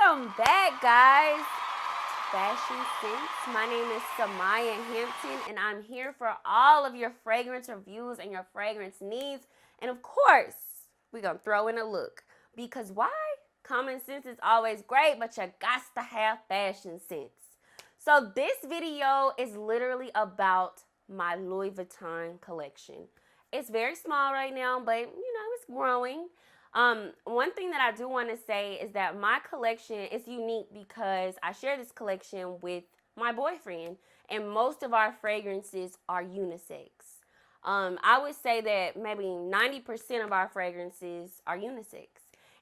Welcome back, guys. Fashion Sense. My name is Samaya Hampton, and I'm here for all of your fragrance reviews and your fragrance needs. And of course, we're going to throw in a look. Because why? Common sense is always great, but you got to have fashion sense. So, this video is literally about my Louis Vuitton collection. It's very small right now, but it's growing. One thing that I do want to say is that my collection is unique because I share this collection with my boyfriend, and most of our fragrances are unisex. I would say that maybe 90% of our fragrances are unisex.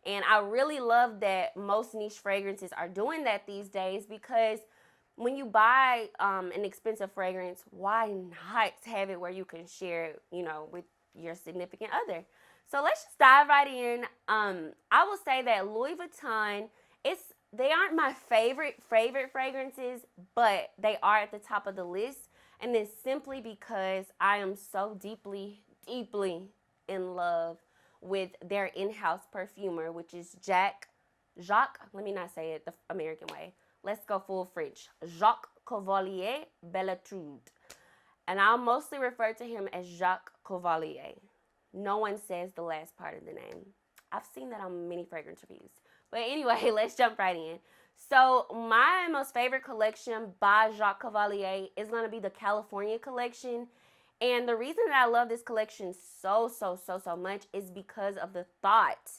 And I really love that most niche fragrances are doing that these days because when you buy an expensive fragrance, why not have it where you can share it, with your significant other? So let's just dive right in. I will say that Louis Vuitton, they aren't my favorite fragrances, but they are at the top of the list, and it's simply because I am so deeply in love with their in-house perfumer, which is Jacques. Let me not say it the American way. Let's go full French. Jacques Cavalier Bellatrude. And I'll mostly refer to him as Jacques Cavalier. No one says the last part of the name. I've seen that on many fragrance reviews. But anyway, let's jump right in. So my most favorite collection by Jacques Cavalier is going to be the California collection. And the reason that I love this collection so much is because of the thought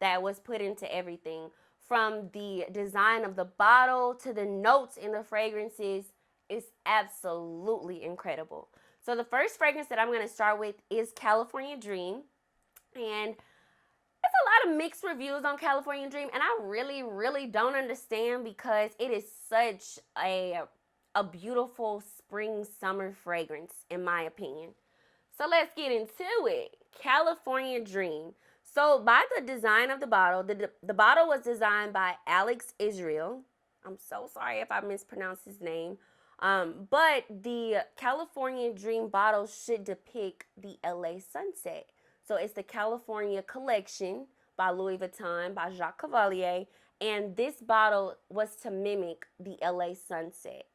that was put into everything. From the design of the bottle to the notes in the fragrances, is absolutely incredible. So the first fragrance that I'm going to start with is California Dream. And there's a lot of mixed reviews on California Dream, and I really don't understand because it is such a beautiful spring summer fragrance in my opinion. So let's get into it. California Dream. So by the design of the bottle, the bottle was designed by Alex Israel. I'm so sorry if I mispronounced his name. But the California Dream bottle should depict the LA sunset. So it's the California Collection by Louis Vuitton by Jacques Cavalier. And this bottle was to mimic the LA sunset.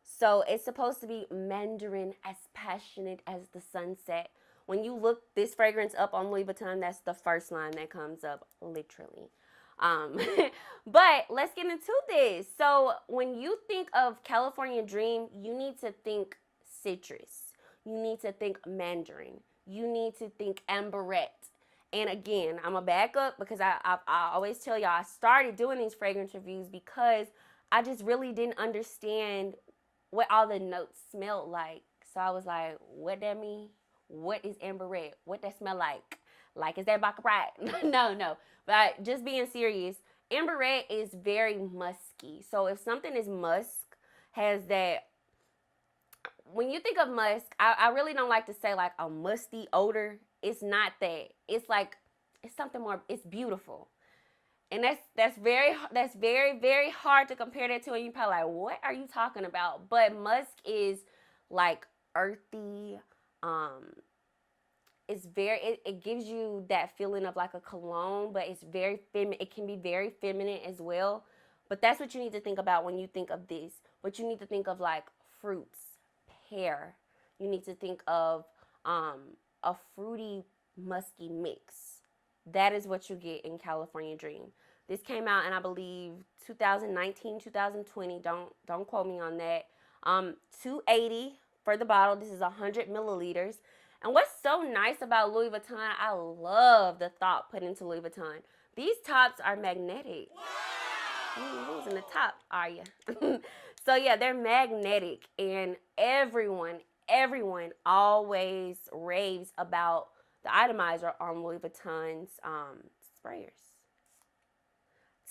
So it's supposed to be Mandarin as passionate as the sunset. When you look this fragrance up on Louis Vuitton, that's the first line that comes up, literally. But let's get into this. So when you think of California Dream, you need to think citrus. You need to think mandarin. You need to think amberette. And again, I'm going to back up because I always tell y'all I started doing these fragrance reviews because I just really didn't understand what all the notes smelled like. So I was like, what that mean? What is amberette? What that smell like? Like, is that baccarat? No. But just being serious, amberette is very musky. So if something is musk, has that, when you think of musk, I really don't like to say like a musty odor. It's not that. It's like, it's something more, it's beautiful. And that's very hard to compare that to, and you probably like, what are you talking about? But musk is like earthy. It gives you that feeling of like a cologne, but it's very feminine. It can be very feminine as well. But that's what you need to think about when you think of this. But you need to think of like fruits, pear. You need to think of a fruity, musky mix. That is what you get in California Dream. This came out in, I believe, 2019, 2020. Don't quote me on that. $280 for the bottle. This is 100 milliliters. And what's so nice about Louis Vuitton, I love the thought put into Louis Vuitton. These tops are magnetic. Who's in the top, are you? So yeah, they're magnetic, and everyone always raves about the atomizer on Louis Vuitton's sprayers.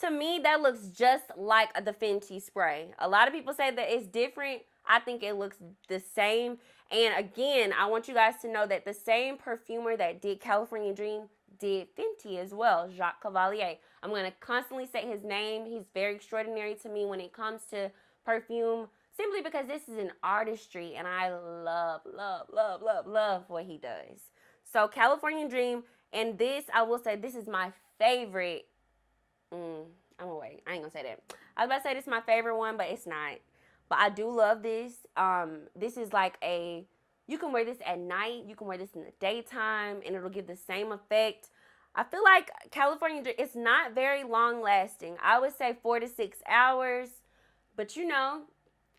To me, that looks just like the Fenty spray. A lot of people say that it's different. I think it looks the same. And again, I want you guys to know that the same perfumer that did California Dream did Fenty as well, Jacques Cavalier. I'm going to constantly say his name. He's very extraordinary to me when it comes to perfume, simply because this is an artistry, and I love what he does. So California Dream, and this, I will say, this is my favorite. I'm gonna wait. I ain't gonna say that. I was about to say this is my favorite one, but it's not. But I do love this. This is like you can wear this at night, you can wear this in the daytime, and it'll give the same effect. I feel like California, it's not very long lasting. I would say 4 to 6 hours. But you know,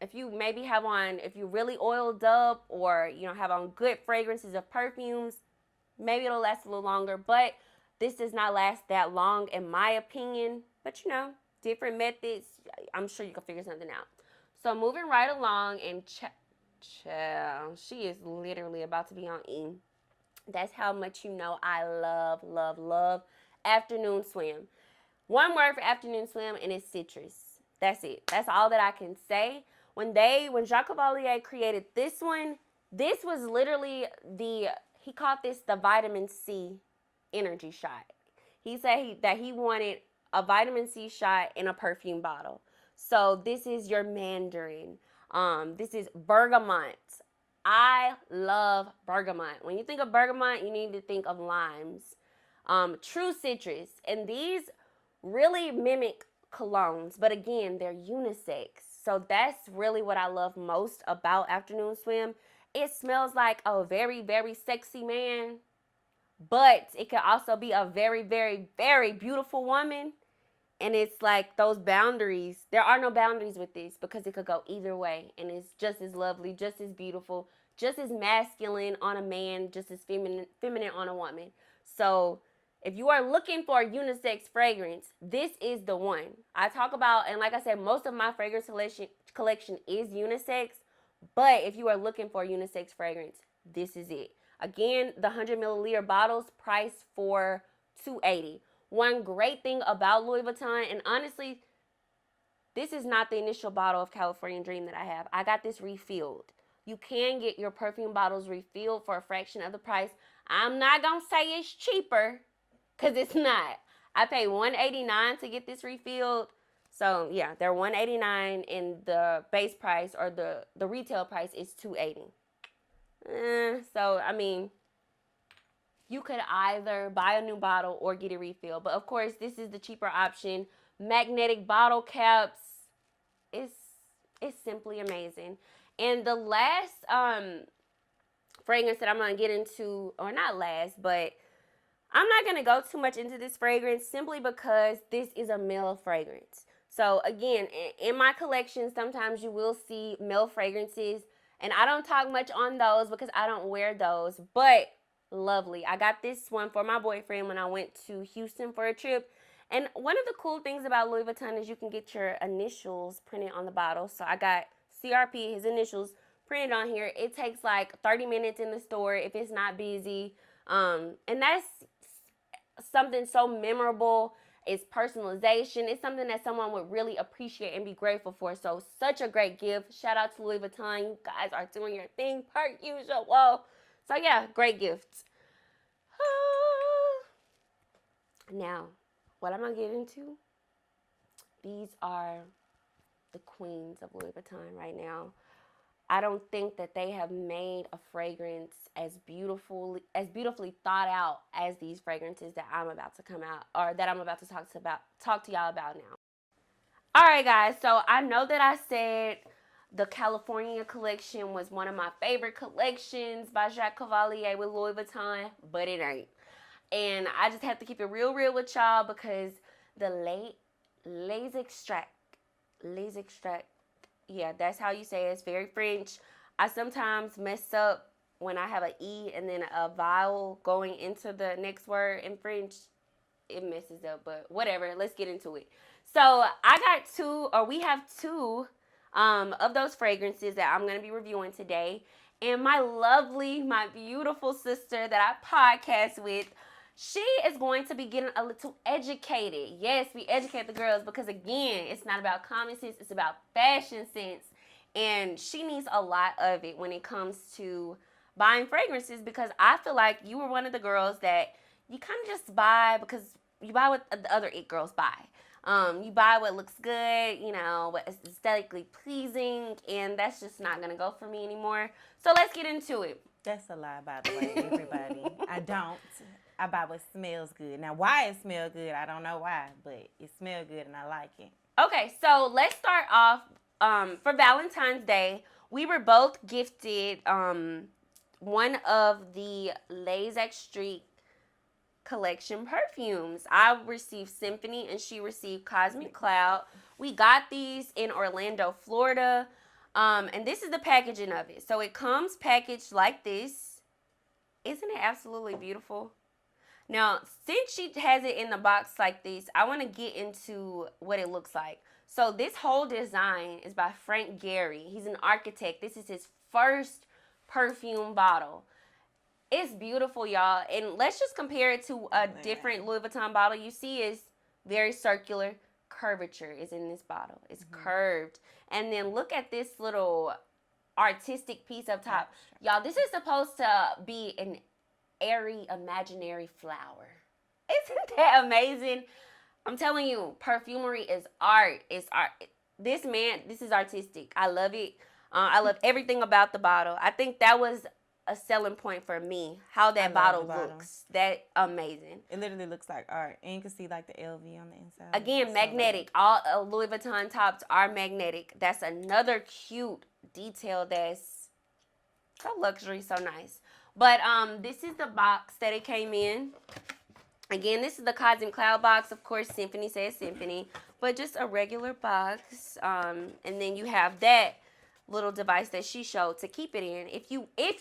if you maybe have on, if you really oiled up or, you know, have on good fragrances of perfumes, maybe it'll last a little longer. But this does not last that long in my opinion. But you know, different methods, I'm sure you can figure something out. So moving right along, and she is literally about to be on E. That's how much you know I love, love, love afternoon swim. One word for afternoon swim, and it's citrus. That's it. That's all that I can say. When Jacques Cavalier created this one, this was literally he called this the vitamin C energy shot. He said that he wanted a vitamin C shot in a perfume bottle. So this is your mandarin. This is bergamot. I love bergamot. When you think of bergamot, you need to think of limes. True citrus. And these really mimic colognes, but again, they're unisex. So that's really what I love most about Afternoon Swim. It smells like a very, very sexy man, but it can also be a very, very, very beautiful woman. And it's like those boundaries. There are no boundaries with this because it could go either way. And it's just as lovely, just as beautiful, just as masculine on a man, just as feminine on a woman. So if you are looking for a unisex fragrance, this is the one. I talk about, and like I said, most of my fragrance collection is unisex. But if you are looking for a unisex fragrance, this is it. Again, the 100 milliliter bottles priced for $280. One great thing about Louis Vuitton, and honestly, this is not the initial bottle of California Dream that I have. I got this refilled. You can get your perfume bottles refilled for a fraction of the price. I'm not going to say it's cheaper because it's not. I paid $189 to get this refilled. So, yeah, they're $189 and the base price or the retail price is $280. So, I mean, you could either buy a new bottle or get a refill. But of course, this is the cheaper option. Magnetic bottle caps. It's simply amazing. And the last fragrance that I'm going to get into, or not last, but I'm not going to go too much into this fragrance simply because this is a male fragrance. So again, in my collection, sometimes you will see male fragrances. And I don't talk much on those because I don't wear those. But lovely. I got this one for my boyfriend when I went to Houston for a trip. And one of the cool things about Louis Vuitton is you can get your initials printed on the bottle. So I got CRP, his initials, printed on here. It takes like 30 minutes in the store if it's not busy. And that's something so memorable. It's personalization. It's something that someone would really appreciate and be grateful for. So such a great gift. Shout out to Louis Vuitton. You guys are doing your thing per usual. So yeah, great gifts. Now, what I'm going to get into, these are the queens of Louis Vuitton right now. I don't think that they have made a fragrance as beautifully thought out as these fragrances that I'm about to come out, or that I'm about to talk to y'all about now. All right, guys. So I know that I said the California collection was one of my favorite collections by Jacques Cavalier with Louis Vuitton, but it ain't. And I just have to keep it real with y'all because the Les Extraits, yeah, that's how you say it. It's very French. I sometimes mess up when I have an E and then a vowel going into the next word in French. It messes up, but whatever. Let's get into it. So we have two of those fragrances that I'm going to be reviewing today. And my beautiful sister that I podcast with, she is going to be getting a little educated. Yes, we educate the girls because, again, it's not about common sense. It's about fashion sense. And she needs a lot of it when it comes to buying fragrances because I feel like you were one of the girls that you kind of just buy because you buy what the other it girls buy. You buy what looks good, what is aesthetically pleasing, and that's just not going to go for me anymore. So let's get into it. That's a lie, by the way, everybody. I don't. I buy what smells good. Now, why it smells good, I don't know why, but it smells good and I like it. Okay, so let's start off for Valentine's Day. We were both gifted one of the Les Extraits collection perfumes. I received Symphony and she received Cosmic Cloud. We got these in Orlando, Florida. And this is the packaging of it. So it comes packaged like this. Isn't it absolutely beautiful? Now, since she has it in the box like this, I want to get into what it looks like. So this whole design is by Frank Gehry. He's an architect. This is his first perfume bottle. It's beautiful, y'all. And let's just compare it to a different Louis Vuitton bottle. You see it's very circular. Curvature is in this bottle. It's curved. And then look at this little artistic piece up top. Y'all, this is supposed to be an airy, imaginary flower. Isn't that amazing? I'm telling you, perfumery is art. It's art. This is artistic. I love it. I love everything about the bottle. I think that was a selling point for me, how that bottle looks. That amazing. It literally looks like art. And you can see like the LV on the inside. Again, magnetic. All Louis Vuitton tops are magnetic. That's another cute detail that's so luxury, so nice. But this is the box that it came in. Again, this is the Cosmic Cloud box. Of course, Symphony says Symphony, but just a regular box. And then you have that little device that she showed to keep it in if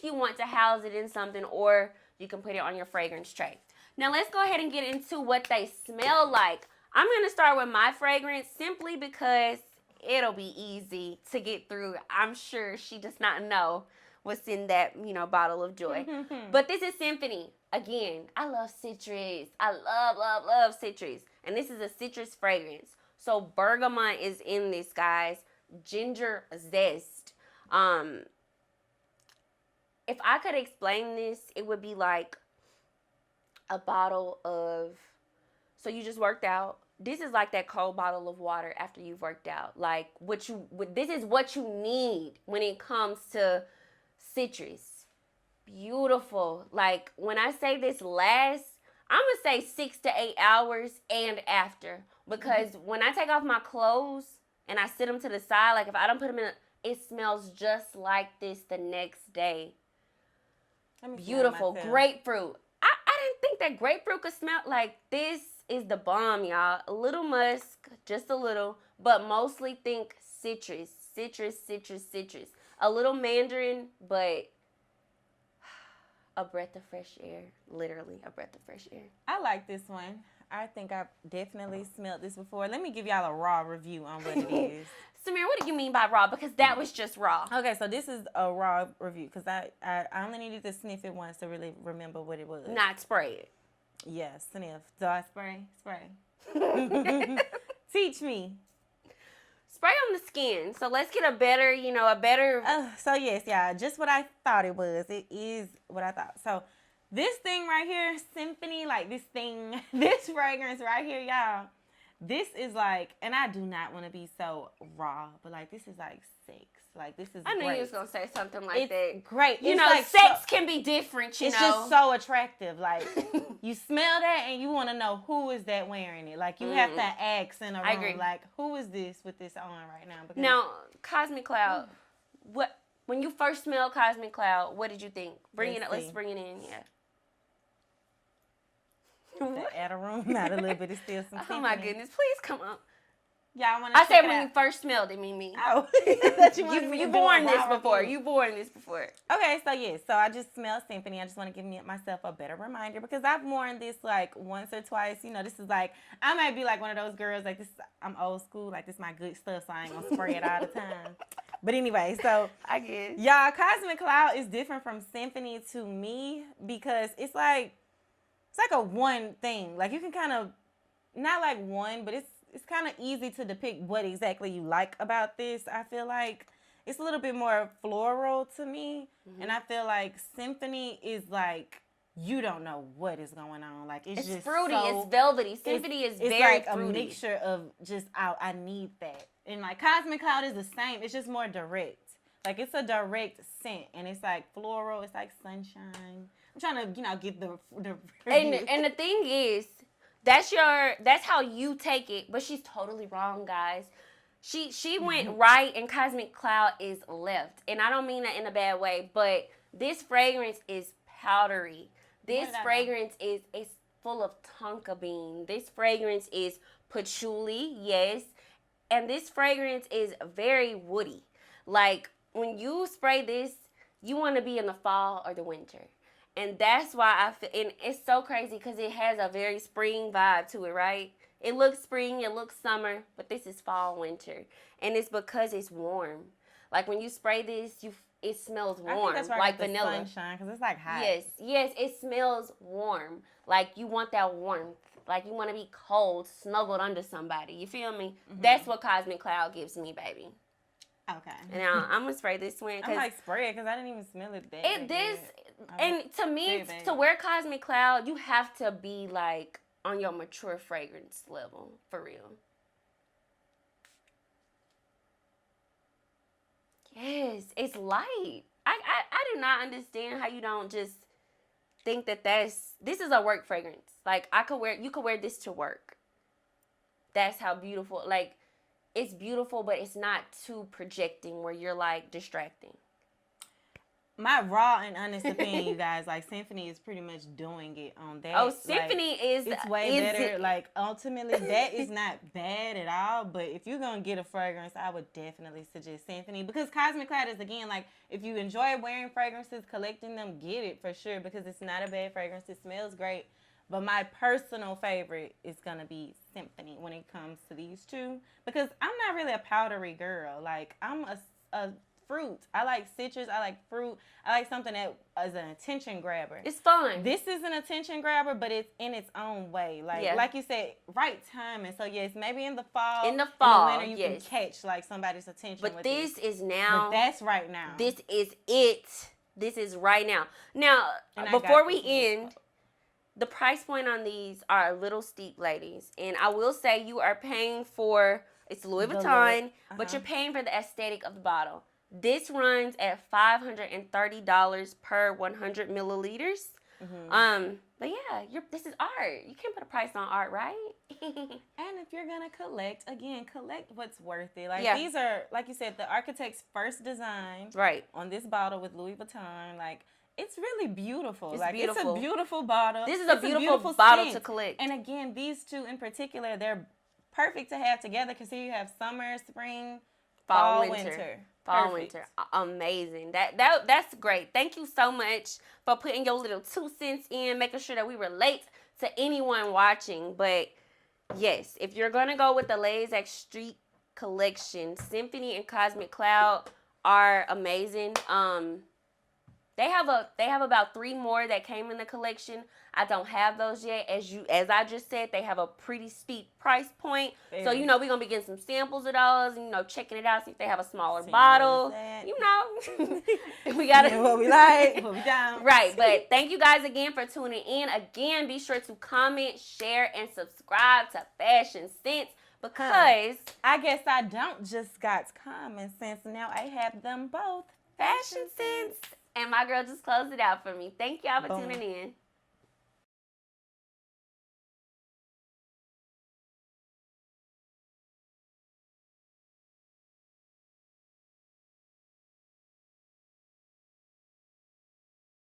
you want to house it in something, or you can put it on your fragrance tray. Now let's go ahead and get into what they smell like. I'm going to start with my fragrance simply because it'll be easy to get through. I'm sure she does not know what's in that, bottle of joy. But this is Symphony. Again, I love citrus. I love citrus. And this is a citrus fragrance. So bergamot is in this, guys. Ginger zest. If I could explain this, it would be like a bottle of, so you just worked out. This is like that cold bottle of water after you've worked out. Like this is what you need when it comes to citrus. Beautiful. Like when I say this lasts, I'm gonna say 6 to 8 hours and after, because when I take off my clothes and I sit them to the side, like if I don't put them in, it smells just like this the next day. Beautiful. Grapefruit. I didn't think that grapefruit could smell like this. Is the bomb, y'all. A little musk, just a little, but mostly think citrus. A little mandarin, but a breath of fresh air. Literally a breath of fresh air. I like this one. I think I've definitely smelled this before. Let me give y'all a raw review on what it is. Samir, what do you mean by raw? Because that was just raw. Okay, so this is a raw review because I only needed to sniff it once to really remember what it was. Not spray it. Yeah, sniff. Do I spray? Spray. Teach me. Spray on the skin. So let's get a better. So yes, yeah, just what I thought it was. It is what I thought. So this thing right here, Symphony, like this fragrance right here, y'all. This is like, and I do not want to be so raw, but like this is like sex. Like this is. I knew great. you was gonna say something like that. Great. You it's know, like sex can be different. It's just so attractive. Like you smell that and you want to know who is that wearing it. Like you have to ask in a room. I agree. Like who is this with this on right now? Because now, Cosmic Cloud. When you first smelled Cosmic Cloud, what did you think? Let's bring it in. Yeah. Add a room, not a little bit. It's still some. Oh my goodness! Please come on. Yeah, I said when you first smelled it, me. Oh, you born this before. You born this before. Okay, so yes, so I just smelled Symphony. I just want to give myself a better reminder because I've worn this like once or twice. This is like I might be like one of those girls like this. I'm old school, like this is my good stuff, so I ain't gonna spray it all the time. But anyway, so I guess y'all, Cosmic Cloud is different from Symphony to me because it's like a one thing. Like you can kind of not like one, but it's kind of easy to depict what exactly you like about this. I feel like it's a little bit more floral to me. Mm-hmm. And I feel like Symphony is like, you don't know what is going on. Like it's just fruity, it's velvety. Symphony is very like fruity. A mixture of just, I need that. And like Cosmic Cloud is the same. It's just more direct. Like it's a direct scent. And it's like floral. It's like sunshine. I'm trying to, get the And the thing is, that's how you take it, but she's totally wrong, guys. She went right and Cosmic Cloud is left. And I don't mean that in a bad way, but this fragrance is powdery. This fragrance is full of tonka bean. This fragrance is patchouli, yes. And this fragrance is very woody. Like when you spray this, you want to be in the fall or the winter. And that's why I feel, and it's so crazy because it has a very spring vibe to it, right? It looks spring, it looks summer, but this is fall, winter. And it's because it's warm. Like when you spray this, it smells warm, I think that's like the vanilla. Sunshine, because it's like hot. Yes, it smells warm. Like you want that warmth. Like you want to be cold, snuggled under somebody. You feel me? Mm-hmm. That's what Cosmic Cloud gives me, baby. Okay. And I'm gonna spray this one. I'm like spray it because I didn't even smell it. And to me, to wear Cosmic Cloud, you have to be like on your mature fragrance level for real. Yes, it's light. I do not understand how you don't just think that this is a work fragrance. Like you could wear this to work. That's how beautiful. Like it's beautiful, but it's not too projecting where you're like distracting. My raw and honest opinion, you guys, like Symphony is pretty much doing it on that. Oh, Symphony it's way better. Like ultimately, that is not bad at all. But if you're gonna get a fragrance, I would definitely suggest Symphony because Cosmic Cloud is again like if you enjoy wearing fragrances, collecting them, get it for sure because it's not a bad fragrance. It smells great. But my personal favorite is gonna be Symphony when it comes to these two because I'm not really a powdery girl. Like I'm a fruit. I like citrus. I like fruit. I like something that is an attention grabber. It's fun. This is an attention grabber, but it's in its own way. Like you said, right timing. So yes, maybe in the fall. In the fall, in the winter, you can catch like somebody's attention. But this is now. But that's right now. This is it. This is right now. Now, before we end, the price point on these are a little steep, ladies. And I will say you are paying for, it's Louis Vuitton, but you're paying for the aesthetic of the bottle. This runs at $530 per 100 milliliters. Mm-hmm. But yeah, this is art. You can't put a price on art, right? And if you're gonna collect what's worth it. Like these are, like you said, the architect's first design on this bottle with Louis Vuitton. Like it's really beautiful. It's beautiful. It's a beautiful bottle. This is a beautiful bottle scent to collect. And again, these two in particular, they're perfect to have together because here you have summer, spring, fall, winter. Fall, winter. Amazing. That's great. Thank you so much for putting your little 2 cents in, making sure that we relate to anyone watching. But yes, if you're going to go with the Les Extraits collection, Symphony and Cosmic Cloud are amazing. They have about 3 more that came in the collection. I don't have those yet. As I just said, they have a pretty steep price point. Fair. So, we're going to be getting some samples of those and, checking it out, see if they have a smaller bottle. We got to... what we like, what we don't. Right. But thank you guys again for tuning in. Again, be sure to comment, share, and subscribe to Fashion Sense because... I guess I don't just got common sense. Now I have them both. Fashion Sense. And my girl just closed it out for me. Thank y'all for tuning in.